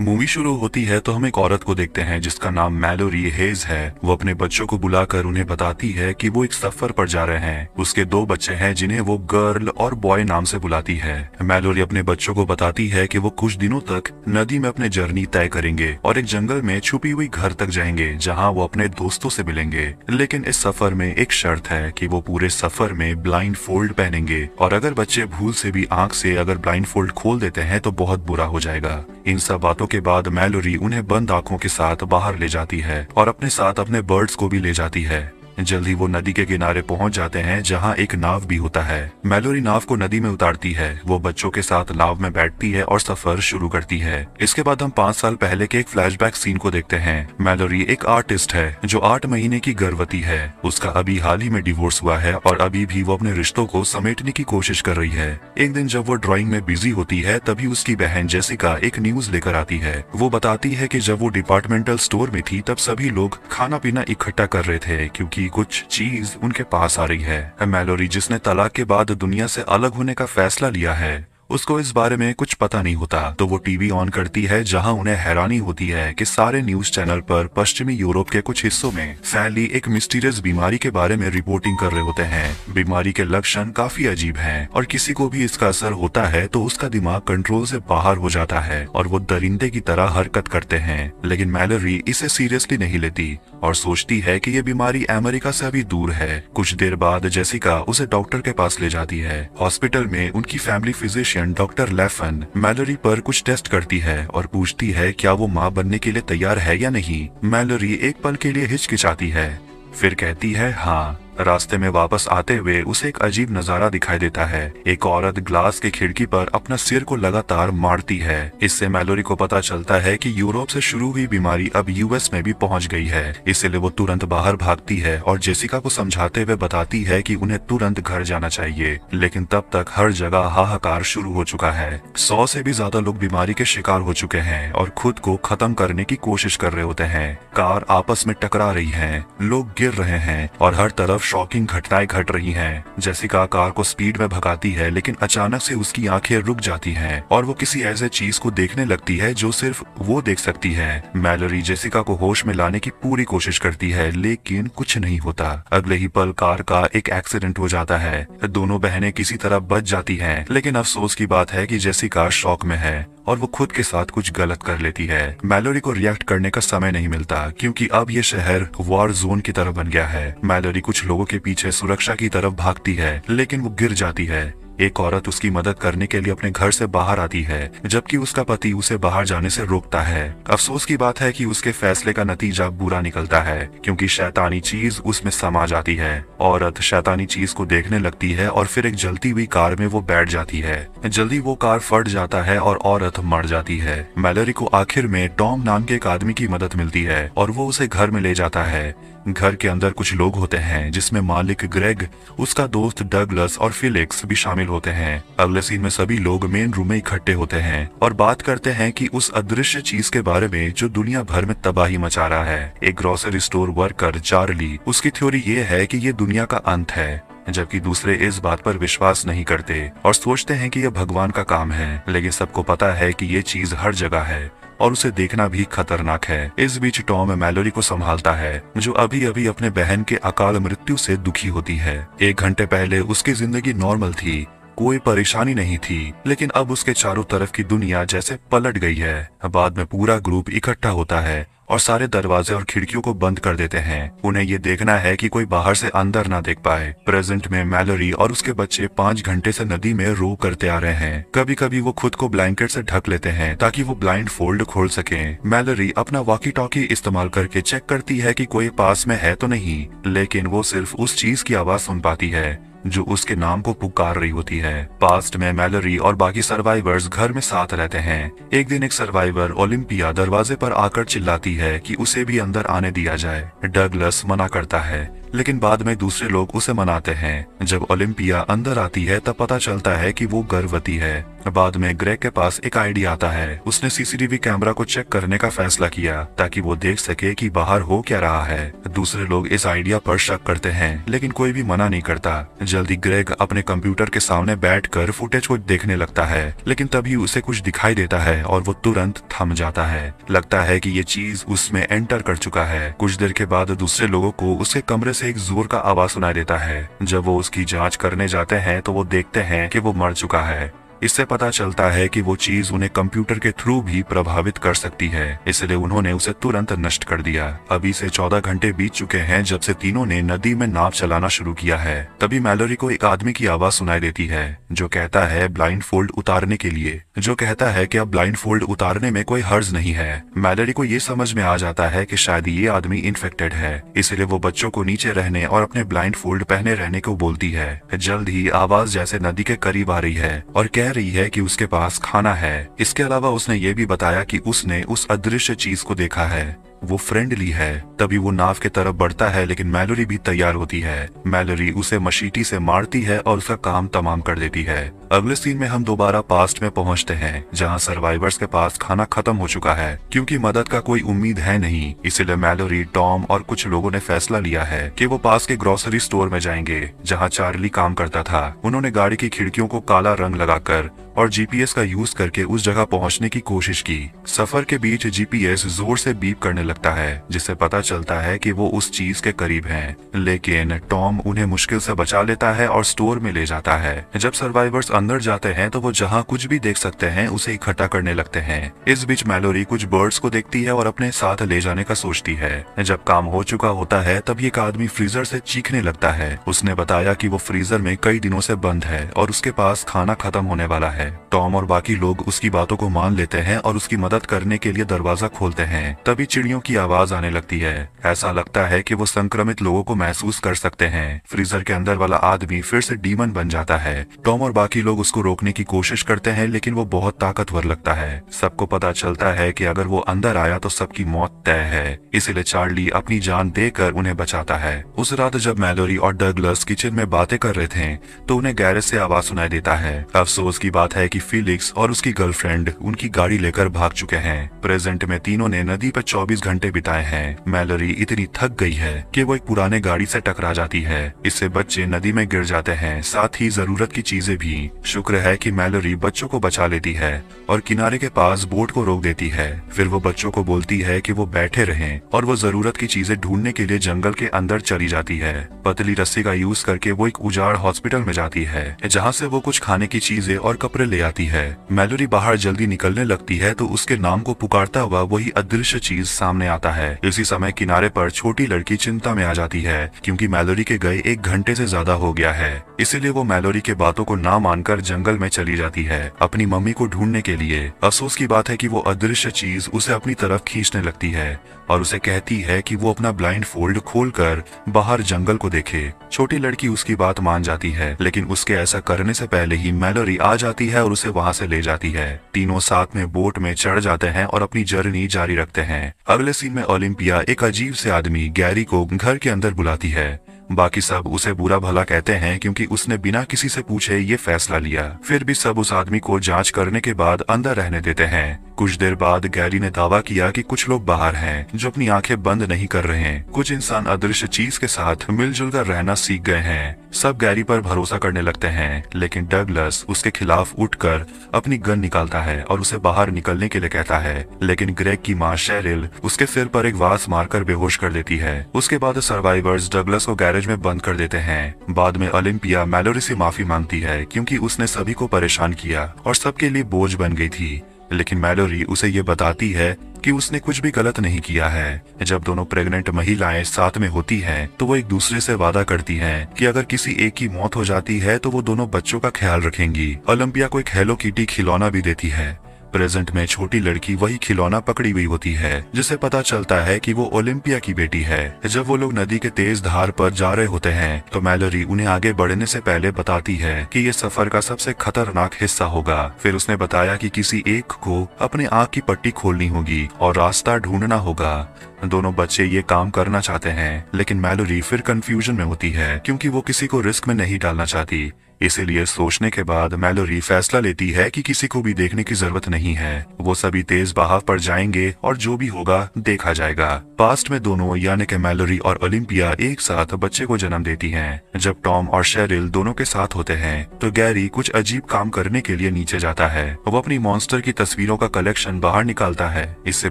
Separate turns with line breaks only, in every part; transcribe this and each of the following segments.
Movie शुरू होती है तो हम एक औरत को देखते हैं जिसका नाम मैलोरी हेज है। वो अपने बच्चों को बुलाकर उन्हें बताती है कि वो एक सफर पर जा रहे हैं। उसके दो बच्चे हैं जिन्हें वो गर्ल और बॉय नाम से बुलाती है। मैलोरी अपने बच्चों को बताती है कि वो कुछ दिनों तक नदी में अपने जर्नी तय करेंगे और एक जंगल में छुपी हुई घर तक जाएंगे जहाँ वो अपने दोस्तों से मिलेंगे। लेकिन इस सफर में एक शर्त है कि वो पूरे सफर में ब्लाइंड फोल्ड पहनेंगे और अगर बच्चे भूल से भी आंख से अगर ब्लाइंड फोल्ड खोल देते हैं तो बहुत बुरा हो जाएगा। इन सब बातों के बाद मैलोरी उन्हें बंद आंखों के साथ बाहर ले जाती है और अपने साथ अपने बर्ड्स को भी ले जाती है। जल्दी वो नदी के किनारे पहुंच जाते हैं जहां एक नाव भी होता है। मैलोरी नाव को नदी में उतारती है। वो बच्चों के साथ नाव में बैठती है और सफर शुरू करती है। इसके बाद हम 5 साल पहले के एक फ्लैशबैक सीन को देखते हैं। मैलोरी एक आर्टिस्ट है जो 8 महीने की गर्भवती है। उसका अभी हाल ही में डिवोर्स हुआ है और अभी भी वो अपने रिश्तों को समेटने की कोशिश कर रही है। एक दिन जब वो ड्राइंग में बिजी होती है तभी उसकी बहन जेसिका एक न्यूज लेकर आती है। वो बताती है कि जब वो डिपार्टमेंटल स्टोर में थी तब सभी लोग खाना पीना इकट्ठा कर रहे थे क्योंकि कुछ चीज उनके पास आ रही है। मैलोरी जिसने तलाक के बाद दुनिया से अलग होने का फैसला लिया है उसको इस बारे में कुछ पता नहीं होता, तो वो टीवी ऑन करती है जहां उन्हें हैरानी होती है कि सारे न्यूज चैनल पर पश्चिमी यूरोप के कुछ हिस्सों में फैली एक मिस्टीरियस बीमारी के बारे में रिपोर्टिंग कर रहे होते हैं। बीमारी के लक्षण काफी अजीब हैं और किसी को भी इसका असर होता है तो उसका दिमाग कंट्रोल से बाहर हो जाता है और वो दरिंदे की तरह हरकत करते हैं। लेकिन मैलोरी इसे सीरियसली नहीं लेती और सोचती है कि ये बीमारी अमेरिका से अभी दूर है। कुछ देर बाद जेसिका उसे डॉक्टर के पास ले जाती है। हॉस्पिटल में उनकी फैमिली फिजिशियन डॉक्टर लेफन मैलोरी पर कुछ टेस्ट करती है और पूछती है क्या वो माँ बनने के लिए तैयार है या नहीं। मैलोरी एक पल के लिए हिचकिचाती है, फिर कहती है हाँ। रास्ते में वापस आते हुए उसे एक अजीब नजारा दिखाई देता है। एक औरत ग्लास की खिड़की पर अपना सिर को लगातार मारती है। इससे मैलोरी को पता चलता है कि यूरोप से शुरू हुई बीमारी अब यूएस में भी पहुंच गई है। इसलिए वो तुरंत बाहर भागती है और जेसिका को समझाते हुए बताती है कि उन्हें तुरंत घर जाना चाहिए। लेकिन तब तक हर जगह हाहाकार शुरू हो चुका है। 100 से भी ज्यादा लोग बीमारी के शिकार हो चुके हैं और खुद को खत्म करने की कोशिश कर रहे होते हैं। कार आपस में टकरा रही है, लोग गिर रहे हैं और हर तरफ शॉकिंग घटनाएं घट रही हैं। जेसिका कार को स्पीड में भगाती है लेकिन अचानक से उसकी आंखें रुक जाती हैं और वो किसी ऐसे चीज को देखने लगती है जो सिर्फ वो देख सकती है। मैलोरी जेसिका को होश में लाने की पूरी कोशिश करती है लेकिन कुछ नहीं होता। अगले ही पल कार का एक एक्सीडेंट हो जाता है। दोनों बहनें किसी तरह बच जाती हैं, लेकिन अफसोस की बात है कि जेसिका शॉक में है और वो खुद के साथ कुछ गलत कर लेती है। मैलोरी को रिएक्ट करने का समय नहीं मिलता क्योंकि अब ये शहर वॉर जोन की तरफ बन गया है। मैलोरी कुछ लोगों के पीछे सुरक्षा की तरफ भागती है लेकिन वो गिर जाती है। एक औरत उसकी मदद करने के लिए अपने घर से बाहर आती है जबकि उसका पति उसे बाहर जाने से रोकता है। अफसोस की बात है कि उसके फैसले का नतीजा बुरा निकलता है क्योंकि शैतानी चीज उसमें समा जाती है। औरत शैतानी चीज को देखने लगती है और फिर एक जलती हुई कार में वो बैठ जाती है। जल्दी वो कार फट जाता है और औरत मर जाती है। मैलोरी को आखिर में टॉम नाम के एक आदमी की मदद मिलती है और वो उसे घर में ले जाता है। घर के अंदर कुछ लोग होते हैं जिसमें मालिक ग्रेग, उसका दोस्त डगलस और फिलिक्स भी शामिल होते हैं। अगले सीन में सभी लोग मेन रूम में इकट्ठे होते हैं और बात करते हैं कि उस अदृश्य चीज के बारे में जो दुनिया भर में तबाही मचा रहा है। एक ग्रोसरी स्टोर वर्कर चार्ली, उसकी थ्योरी ये है कि ये दुनिया का अंत है, जबकि दूसरे इस बात पर विश्वास नहीं करते और सोचते हैं कि यह भगवान का काम है। लेकिन सबको पता है कि ये चीज हर जगह है और उसे देखना भी खतरनाक है। इस बीच टॉम मैलोरी को संभालता है जो अभी अभी अपने बहन के अकाल मृत्यु से दुखी होती है। 1 घंटे पहले उसकी जिंदगी नॉर्मल थी, कोई परेशानी नहीं थी, लेकिन अब उसके चारों तरफ की दुनिया जैसे पलट गई है। बाद में पूरा ग्रुप इकट्ठा होता है और सारे दरवाजे और खिड़कियों को बंद कर देते हैं। उन्हें ये देखना है कि कोई बाहर से अंदर ना देख पाए। प्रेजेंट में मैलोरी और उसके बच्चे 5 घंटे से नदी में रो करते आ रहे हैं। कभी कभी वो खुद को ब्लैंकेट से ढक लेते हैं ताकि वो ब्लाइंड फोल्ड खोल सकें। मैलोरी अपना वॉकी टॉकी इस्तेमाल करके चेक करती है कि कोई पास में है तो नहीं, लेकिन वो सिर्फ उस चीज की आवाज सुन पाती है जो उसके नाम को पुकार रही होती है। पास्ट में मैलोरी और बाकी सर्वाइवर्स घर में साथ रहते हैं। एक दिन एक सर्वाइवर ओलिम्पिया दरवाजे पर आकर चिल्लाती है कि उसे भी अंदर आने दिया जाए। डगलस मना करता है लेकिन बाद में दूसरे लोग उसे मनाते हैं। जब ओलिम्पिया अंदर आती है तब पता चलता है कि वो गर्भवती है। बाद में ग्रेग के पास एक आइडिया आता है। उसने सीसीटीवी कैमरा को चेक करने का फैसला किया ताकि वो देख सके कि बाहर हो क्या रहा है। दूसरे लोग इस आइडिया पर शक करते हैं, लेकिन कोई भी मना नहीं करता। जल्दी ग्रेग अपने कंप्यूटर के सामने बैठकर फुटेज को देखने लगता है, लेकिन तभी उसे कुछ दिखाई देता है और वो तुरंत थम जाता है। लगता है कि ये चीज उसमें एंटर कर चुका है। कुछ देर के बाद दूसरे लोगों को उसके कमरे से एक जोर का आवाज सुनाई देता है। जब वो उसकी जांच करने जाते हैं तो वो देखते हैं कि वो मर चुका है। इससे पता चलता है कि वो चीज उन्हें कंप्यूटर के थ्रू भी प्रभावित कर सकती है, इसलिए उन्होंने उसे तुरंत नष्ट कर दिया। अभी से 14 घंटे बीत चुके हैं जब से तीनों ने नदी में नाव चलाना शुरू किया है। तभी मैलोरी को एक आदमी की आवाज सुनाई देती है जो कहता है ब्लाइंड फोल्ड उतारने के लिए, जो कहता है कि अब ब्लाइंड फोल्ड उतारने में कोई हर्ज नहीं है। मैलोरी को ये समझ में आ जाता है कि शायद ये आदमी इन्फेक्टेड है, इसलिए वो बच्चों को नीचे रहने और अपने ब्लाइंड फोल्ड पहने रहने को बोलती है। जल्द ही आवाज जैसे नदी के करीब आ रही है और कह रही है कि उसके पास खाना है। इसके अलावा उसने ये भी बताया कि उसने उस अदृश्य चीज को देखा है, वो फ्रेंडली है। तभी वो नाव के तरफ बढ़ता है, लेकिन मैलोरी भी तैयार होती है। मैलोरी उसे मशीटी से मारती है और उसका काम तमाम कर देती है। अगले सीन में हम दोबारा पास्ट में पहुंचते हैं, जहां सर्वाइवर्स के पास खाना खत्म हो चुका है। क्योंकि मदद का कोई उम्मीद है नहीं, इसलिए मैलोरी, टॉम और कुछ लोगों ने फैसला लिया है कि वो पास के ग्रोसरी स्टोर में जाएंगे जहां चार्ली काम करता था। उन्होंने गाड़ी की खिड़कियों को काला रंग लगाकर और जीपीएस का यूज करके उस जगह पहुंचने की कोशिश की। सफर के बीच जीपीएस जोर से बीप करने लगता है, जिससे पता चलता है कि वो उस चीज के करीब हैं। लेकिन टॉम उन्हें मुश्किल से बचा लेता है और स्टोर में ले जाता है। जब सर्वाइवर्स अंदर जाते हैं तो वो जहाँ कुछ भी देख सकते हैं उसे इकट्ठा करने लगते हैं। इस बीच मैलोरी कुछ बर्ड्स को देखती है और अपने साथ ले जाने का सोचती है। जब काम हो चुका होता है तब एक आदमी फ्रीजर से चीखने लगता है। उसने बताया कि वो फ्रीजर में कई दिनों से बंद है और उसके पास खाना खत्म होने वाला है। टॉम और बाकी लोग उसकी बातों को मान लेते हैं और उसकी मदद करने के लिए दरवाजा खोलते हैं। तभी चिड़ियों की आवाज आने लगती है। ऐसा लगता है कि वो संक्रमित लोगों को महसूस कर सकते हैं। फ्रीजर के अंदर वाला आदमी फिर से डीमन बन जाता है। टॉम और बाकी लोग उसको रोकने की कोशिश करते हैं, लेकिन वो बहुत ताकतवर लगता है। सबको पता चलता है कि अगर वो अंदर आया तो सबकी मौत तय है, इसलिए चार्ली अपनी जान देकर उन्हें बचाता है। उस रात जब मैलोरी और डगलस किचन में बातें कर रहे थे तो उन्हें गैरेज से आवाज सुनाई देता है। अफसोस की बात है कि फिलिक्स और उसकी गर्लफ्रेंड उनकी गाड़ी लेकर भाग चुके हैं। प्रेजेंट में तीनों ने नदी पर 24 घंटे बिताए हैं। मैलोरी इतनी थक गई है कि वो एक पुराने गाड़ी से टकरा जाती है। इससे बच्चे नदी में गिर जाते हैं, साथ ही जरूरत की चीजें भी। शुक्र है कि मैलोरी बच्चों को बचा लेती है और किनारे के पास बोट को रोक देती है। फिर वो बच्चों को बोलती है कि वो बैठे रहें और वो जरूरत की चीजें ढूंढने के लिए जंगल के अंदर चली जाती है। पतली रस्सी का यूज करके वो एक उजाड़ हॉस्पिटल में जाती है, जहाँ से वो कुछ खाने की चीजें और कपड़े ले आती है। मैलोरी बाहर जल्दी निकलने लगती है तो उसके नाम को पुकारता हुआ वही अदृश्य चीज सामने आता है। इसी समय किनारे पर छोटी लड़की चिंता में आ जाती है, क्योंकि मैलोरी के गए 1 घंटे से ज्यादा हो गया है। इसीलिए वो मैलोरी के बातों को ना मानकर जंगल में चली जाती है अपनी मम्मी को ढूंढने के लिए। अफसोस की बात है कि वो अदृश्य चीज उसे अपनी तरफ खींचने लगती है और उसे कहती है कि वो अपना ब्लाइंड फोल्ड खोलकर बाहर जंगल को देखे। छोटी लड़की उसकी बात मान जाती है, लेकिन उसके ऐसा करने से पहले ही मैलोरी आ जाती है और उसे वहां से ले जाती है। तीनों साथ में बोट में चढ़ जाते हैं और अपनी जर्नी जारी रखते हैं। अगले सीन में ओलिम्पिया एक अजीब से आदमी गैरी को घर के अंदर बुलाती है। बाकी सब उसे बुरा भला कहते हैं क्योंकि उसने बिना किसी से पूछे ये फैसला लिया। फिर भी सब उस आदमी को जांच करने के बाद अंदर रहने देते हैं। कुछ देर बाद गैरी ने दावा किया कि कुछ लोग बाहर हैं जो अपनी आंखें बंद नहीं कर रहे हैं। कुछ इंसान अदृश्य चीज के साथ मिलजुल कर रहना सीख गए हैं। सब गैरी पर भरोसा करने लगते हैं, लेकिन डगलस उसके खिलाफ उठकर अपनी गन निकालता है और उसे बाहर निकलने के लिए कहता है। लेकिन ग्रेग की माँ शेरिल उसके सिर पर एक वास मारकर बेहोश कर देती है। उसके बाद सर्वाइवर्स डगलस को गैरेज में बंद कर देते हैं। बाद में ओलिम्पिया मैलोरी से माफी मांगती है क्योंकि उसने सभी को परेशान किया और सबके लिए बोझ बन गई थी। लेकिन मैलोरी उसे ये बताती है कि उसने कुछ भी गलत नहीं किया है। जब दोनों प्रेग्नेंट महिलाएं साथ में होती हैं, तो वो एक दूसरे से वादा करती हैं कि अगर किसी एक की मौत हो जाती है तो वो दोनों बच्चों का ख्याल रखेंगी। ओलंपिया को एक हेलो किटी खिलौना भी देती है। प्रेजेंट में छोटी लड़की वही खिलौना पकड़ी हुई होती है जिसे पता चलता है कि वो ओलिम्पिया की बेटी है। जब वो लोग नदी के तेज धार पर जा रहे होते हैं तो मैलोरी उन्हें आगे बढ़ने से पहले बताती है कि ये सफर का सबसे खतरनाक हिस्सा होगा। फिर उसने बताया कि किसी एक को अपने आँख की पट्टी खोलनी होगी और रास्ता ढूंढना होगा। दोनों बच्चे ये काम करना चाहते हैं, लेकिन मैलोरी फिर कंफ्यूजन में होती है क्योंकि वो किसी को रिस्क में नहीं डालना चाहती। इसीलिए सोचने के बाद मैलोरी फैसला लेती है कि किसी को भी देखने की जरूरत नहीं है, वो सभी तेज बहाव पर जाएंगे और जो भी होगा देखा जाएगा। पास्ट में दोनों यानी कि मैलोरी और ओलिम्पिया एक साथ बच्चे को जन्म देती हैं। जब टॉम और शेरिल दोनों के साथ होते हैं तो गैरी कुछ अजीब काम करने के लिए नीचे जाता है। वो अपनी मॉन्स्टर की तस्वीरों का कलेक्शन बाहर निकालता है। इससे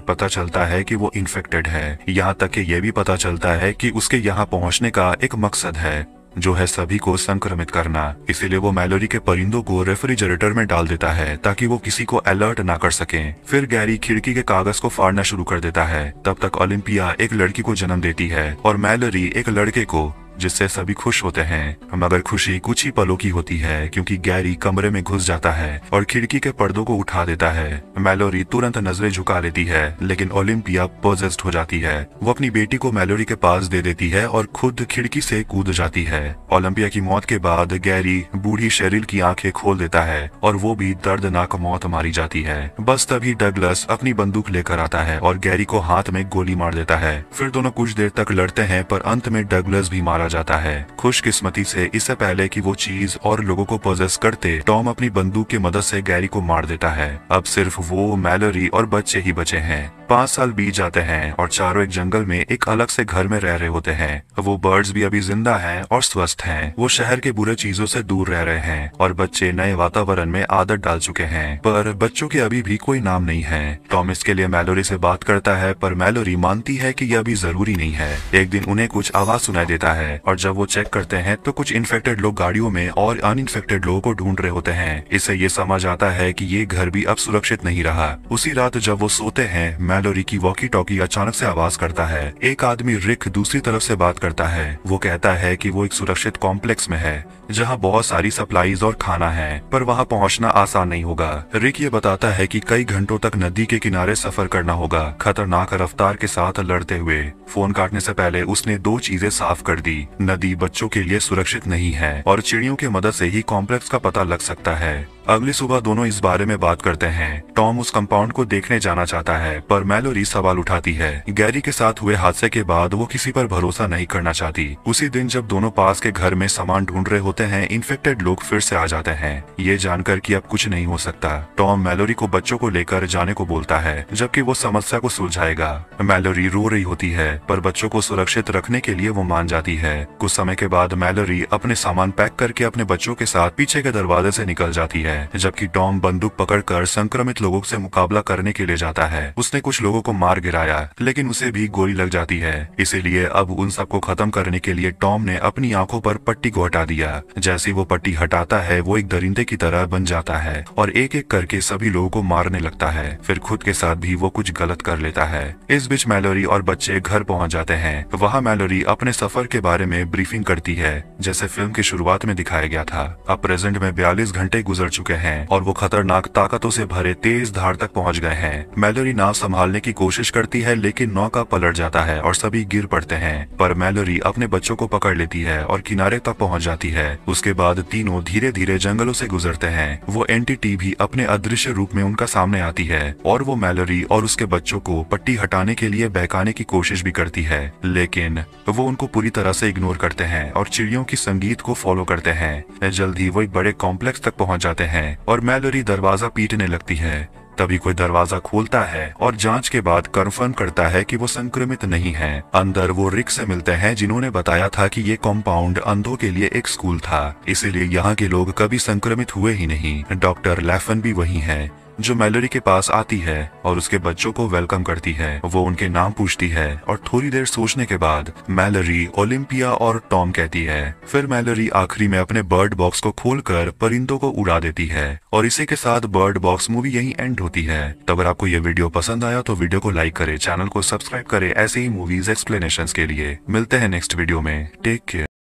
पता चलता है कि वो इन्फेक्टेड है। यहाँ तक कि यह भी पता चलता है कि उसके यहाँ पहुँचने का एक मकसद है, जो है सभी को संक्रमित करना। इसीलिए वो मैलोरी के परिंदों को रेफ्रिजरेटर में डाल देता है ताकि वो किसी को अलर्ट ना कर सकें। फिर गैरी खिड़की के कागज को फाड़ना शुरू कर देता है। तब तक ओलिम्पिया एक लड़की को जन्म देती है और मैलोरी एक लड़के को, जिससे सभी खुश होते हैं। मगर खुशी कुछ ही पलों की होती है क्योंकि गैरी कमरे में घुस जाता है और खिड़की के पर्दों को उठा देता है। मैलोरी तुरंत नजरें झुका लेती है, लेकिन ओलिम्पिया पोजेस्ड हो जाती है। वो अपनी बेटी को मैलोरी के पास दे देती है और खुद खिड़की से कूद जाती है। ओलिम्पिया की मौत के बाद गैरी बूढ़ी शेरिल की आंखें खोल देता है और वो भी दर्दनाक मौत मारी जाती है। बस तभी डगलस अपनी बंदूक लेकर आता है और गैरी को हाथ में गोली मार देता है। फिर दोनों कुछ देर तक लड़ते हैं, पर अंत में डगलस भी मारा जाता है। खुशकिस्मती से इससे पहले कि वो चीज और लोगों को पोजेस करते, टॉम अपनी बंदूक की मदद से गैरी को मार देता है। अब सिर्फ वो, मैलोरी और बच्चे ही बचे हैं। 5 साल बीत जाते हैं और चारों एक जंगल में एक अलग से घर में रह रहे होते हैं। वो बर्ड्स भी अभी जिंदा हैं और स्वस्थ हैं। वो शहर के बुरे चीजों से दूर रह रहे हैं और बच्चे नए वातावरण में आदत डाल चुके हैं। पर बच्चों के अभी भी कोई नाम नहीं है। टॉम इसके लिए मैलोरी से बात करता है, पर मैलोरी मानती है कि यह अभी जरूरी नहीं है। एक दिन उन्हें कुछ आवाज सुनाई देता है और जब वो चेक करते हैं तो कुछ इन्फेक्टेड लोग गाड़ियों में और अनइन्फेक्टेड लोगों को ढूंढ रहे होते हैं। इससे ये समझ आता है कि ये घर भी अब सुरक्षित नहीं रहा। उसी रात जब वो सोते हैं, मैलोरी की वॉकी टॉकी अचानक से आवाज करता है। एक आदमी रिक दूसरी तरफ से बात करता है। वो कहता है कि वो एक सुरक्षित कॉम्प्लेक्स में है जहाँ बहुत सारी सप्लाईज और खाना है, पर वहाँ पहुँचना आसान नहीं होगा। रिक ये बताता है कि कई घंटों तक नदी के किनारे सफर करना होगा, खतरनाक रफ्तार के साथ लड़ते हुए। फोन काटने से पहले उसने 2 चीजें साफ कर दी। नदी बच्चों के लिए सुरक्षित नहीं है और चिड़ियों की मदद से ही कॉम्प्लेक्स का पता लग सकता है। अगली सुबह दोनों इस बारे में बात करते हैं। टॉम उस कंपाउंड को देखने जाना चाहता है, पर मैलोरी सवाल उठाती है। गैरी के साथ हुए हादसे के बाद वो किसी पर भरोसा नहीं करना चाहती। उसी दिन जब दोनों पास के घर में सामान ढूंढ रहे होते हैं, इन्फेक्टेड लोग फिर से आ जाते हैं। ये जानकर कि अब कुछ नहीं हो सकता, टॉम मैलोरी को बच्चों को लेकर जाने को बोलता है, जबकि वो समस्या को सुलझाएगा। मैलोरी रो रही होती है, पर बच्चों को सुरक्षित रखने के लिए वो मान जाती है। कुछ समय के बाद मैलोरी अपने सामान पैक करके अपने बच्चों के साथ पीछे के दरवाजे से निकल जाती है, जबकि टॉम बंदूक पकड़कर संक्रमित लोगों से मुकाबला करने के लिए जाता है। उसने कुछ लोगों को मार गिराया, लेकिन उसे भी गोली लग जाती है। इसीलिए अब उन सबको खत्म करने के लिए टॉम ने अपनी आंखों पर पट्टी को हटा दिया। जैसे वो पट्टी हटाता है, वो एक दरिंदे की तरह बन जाता है और एक एक करके सभी लोगों को मारने लगता है। फिर खुद के साथ भी वो कुछ गलत कर लेता है। इस बीच मैलोरी और बच्चे घर पहुंच जाते हैं। वहाँ मैलोरी अपने सफर के बारे में ब्रीफिंग करती है, जैसे फिल्म की शुरुआत में दिखाया गया था। अब प्रेजेंट में 42 घंटे गुजर चुके हैं और वो खतरनाक ताकतों से भरे तेज धार तक पहुंच गए हैं। मैलोरी नाव संभालने की कोशिश करती है, लेकिन नौका पलट जाता है और सभी गिर पड़ते हैं। पर मैलोरी अपने बच्चों को पकड़ लेती है और किनारे तक पहुंच जाती है। उसके बाद तीनों धीरे धीरे जंगलों से गुजरते हैं। वो एंटिटी भी अपने अदृश्य रूप में उनका सामने आती है और वो मैलोरी और उसके बच्चों को पट्टी हटाने के लिए बहकाने की कोशिश भी करती है, लेकिन वो उनको पूरी तरह से इग्नोर करते हैं और चिड़ियों की संगीत को फॉलो करते हैं। जल्द ही वो एक बड़े कॉम्प्लेक्स तक पहुंच जाते हैं और मैलोरी दरवाजा पीटने लगती है। तभी कोई दरवाजा खोलता है और जांच के बाद कंफर्म करता है कि वो संक्रमित नहीं है। अंदर वो रिक से मिलते हैं, जिन्होंने बताया था कि ये कॉम्पाउंड अंधों के लिए एक स्कूल था, इसीलिए यहाँ के लोग कभी संक्रमित हुए ही नहीं। डॉक्टर लैफन भी वही है, जो मैलोरी के पास आती है और उसके बच्चों को वेलकम करती है। वो उनके नाम पूछती है और थोड़ी देर सोचने के बाद मैलोरी, ओलिम्पिया और टॉम कहती है। फिर मैलोरी आखिरी में अपने बर्ड बॉक्स को खोलकर परिंदों को उड़ा देती है और इसी के साथ बर्ड बॉक्स मूवी यही एंड होती है। तो अगर आपको ये वीडियो पसंद आया तो वीडियो को लाइक करे, चैनल को सब्सक्राइब करे ऐसे ही मूवीज एक्सप्लेनेशंस के लिए। मिलते हैं नेक्स्ट वीडियो में। Take care.